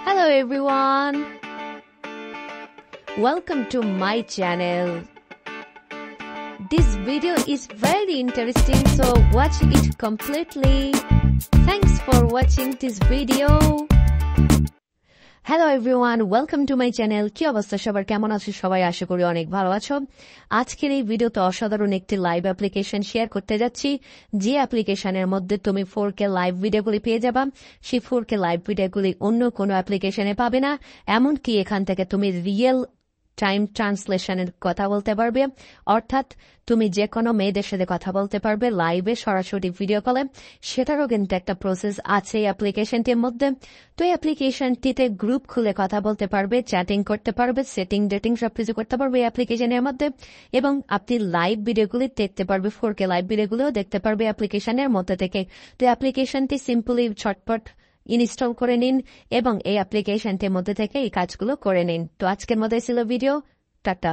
Hello everyone, welcome to my channel. This video is very interesting, so watch it completely. Thanks for watching this video. Hello everyone, welcome to my channel. কি অবস্থা সবার, কেমন আছো সবাই? আশা করি অনেক ভালো আছো। আজকের এই ভিডিওতে অসাধারণ একটি লাইভ অ্যাপ্লিকেশন শেয়ার করতে যাচ্ছি, যে অ্যাপ্লিকেশনের মধ্যে তুমি 4K লাইভ ভিডিওগুলি পেয়ে যাবা। সেই 4K লাইভ ভিডিওগুলি অন্য কোনো অ্যাপ্লিকেশনে পাবে না। এমনকি এখান থেকে তুমি রিয়েল টাইম ট্রান্সলেশনের কথা বলতে পারবে, অর্থাৎ তুমি যে কোনো মেয়েদের সাথে কথা বলতে পারবে লাইভে, সরাসরি ভিডিও কলে। সেটারও কিন্তু একটা প্রসেস আছে এই অ্যাপ্লিকেশনটির মধ্যে। তো এই অ্যাপ্লিকেশনটিতে গ্রুপ খুলে কথা বলতে পারবে, চ্যাটিং করতে পারবে, সেটিং ডেটিং সবকিছু করতে পারবে এই অ্যাপ্লিকেশনের মধ্যে। এবং আপনি লাইভ ভিডিওগুলি দেখতে পারবে, 4K লাইভ ভিডিওগুলোও দেখতে পারবে অ্যাপ্লিকেশনের মধ্যে থেকে। তো অ্যাপ্লিকেশনটি সিম্পলি ছটপট ইনস্টল করে নিন এবং এই অ্যাপ্লিকেশনটির মধ্যে থেকে এই কাজগুলো করে নিন। তো আজকের মধ্যে ছিল ভিডিও, টাটা।